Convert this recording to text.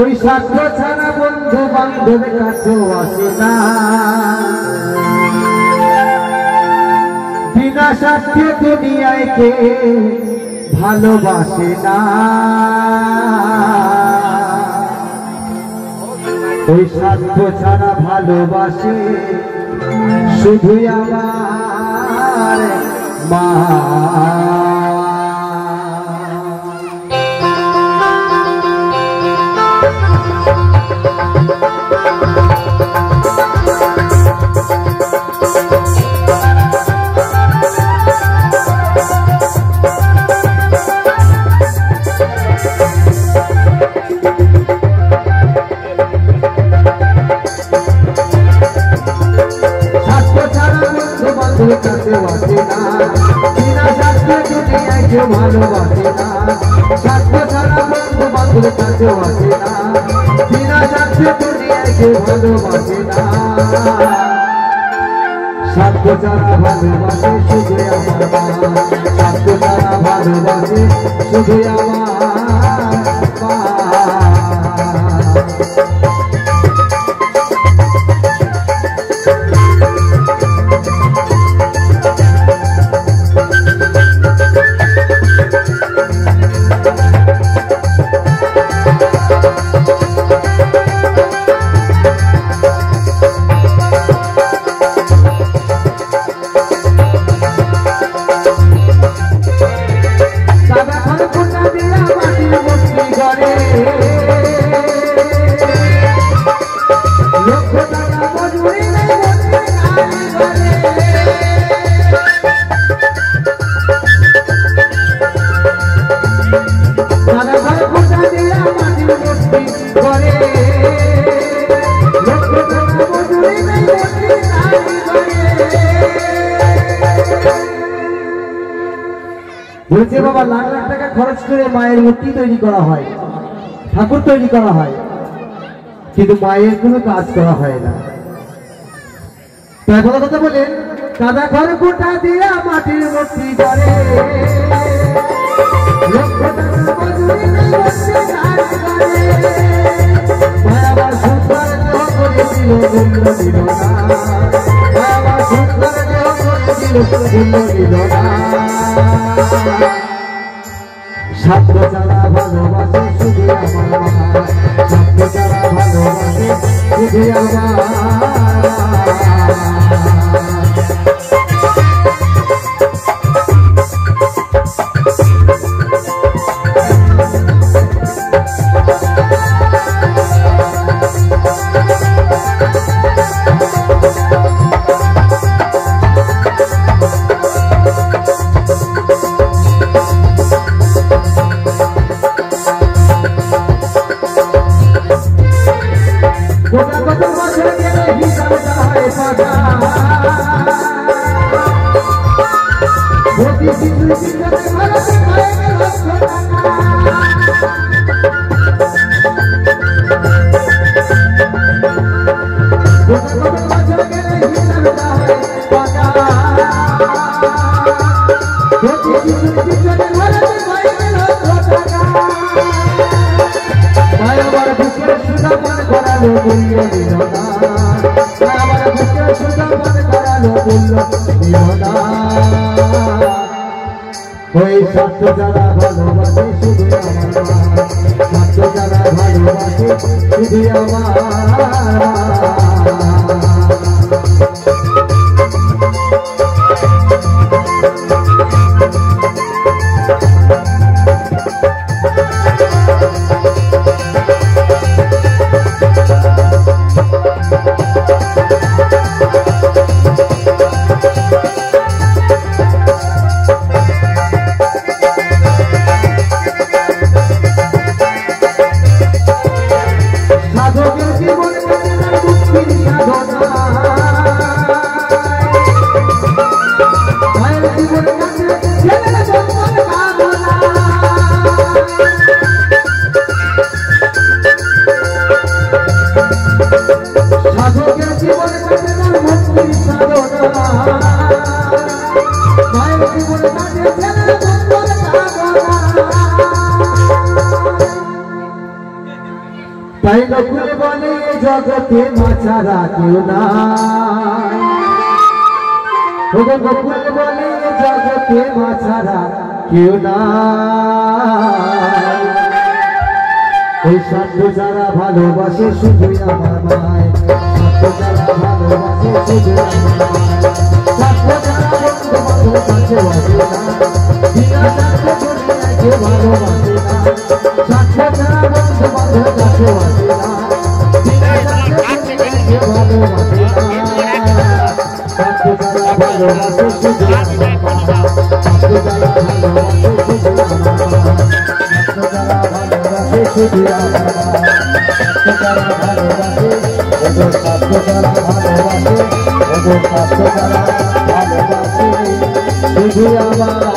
ওই স্বার্থ ছাড়া বন্ধু বান্ধব কাছেও আসে না, বিনা স্বার্থে দুনিয়ায় কে ভালোবাসে না। ওই স্বার্থ ছাড়া ভালোবাসে শুধুই আমার মা। কাছে বাসে না, বিনা স্বার্থে দুনিয়ায় কেউ ভালোবাসে না। স্বার্থ ছাড়া বন্ধু বান্ধব কাছে বাসে না, বিনা স্বার্থে দুনিয়ায় কেউ ভালোবাসে না। স্বার্থ ছাড়া ভালোবাসে শুধু আমার মা, স্বার্থ ছাড়া ভালোবাসে শুধু আমার মা। বলছে বাবা লাখ লাখ টাকা খরচ করে মায়ের মূর্তি তৈরি করা হয়, ঠাকুর তৈরি করা হয়, কিন্তু মায়ের কোনো কাজ করা হয় না। তাই বলা কথা বলেন, কাদা ঘর কোটা দিয়া মাটির মূর্তি করে, আমার সুন্দর দেহ করেছিল মূল্য দিল না, আমার সুন্দর দেহ করেছিল মূল্য দিল না। স্বার্থ ছাড়া ভালোবাসে শুধু আমার মা, স্বার্থ ছাড়া ভালোবাসে শুধু আমার। ওই স্বার্থ যারা ভালোবাসে শুধু আমার মা, স্বার্থ যারা ভালোবাসে শুধু আমার। সাধকের জীবন তাই নকুল বলে জগতে মা ছাড়া কেউ নাই। নকুল বলে জগতে মা ছাড়া কেউ নাই। ওই সাধ্য যারা ভালোবাসে শুধুই আমার মায়, সাধ্য যারা ভালোবাসে শুধু আমার মায়, সাধ্য যারা বন্ধু বান্ধব কাছে বাসে না, বিনা স্বার্থ দুনিয়াকে ভালোবাসে না, সাধ্য যারা বন্ধু বান্ধব কাছে বাসে না, বিনা স্বার্থ দুনিয়াকে ভালোবাসে না, সাধ্য যারা ভালোবাসে শুধু আমার মায়, সাধ্য যারা ভালোবাসে শুধু আমার মায়, সাধ্য যারা ভালোবাসে শুধু আমার মায়, সাধ্য যারা ভালোবাসে ওদের সাধ্য যারা ভালোবাসে, ওদের সাধ্য যারা ভালোবাসে শুধু আমার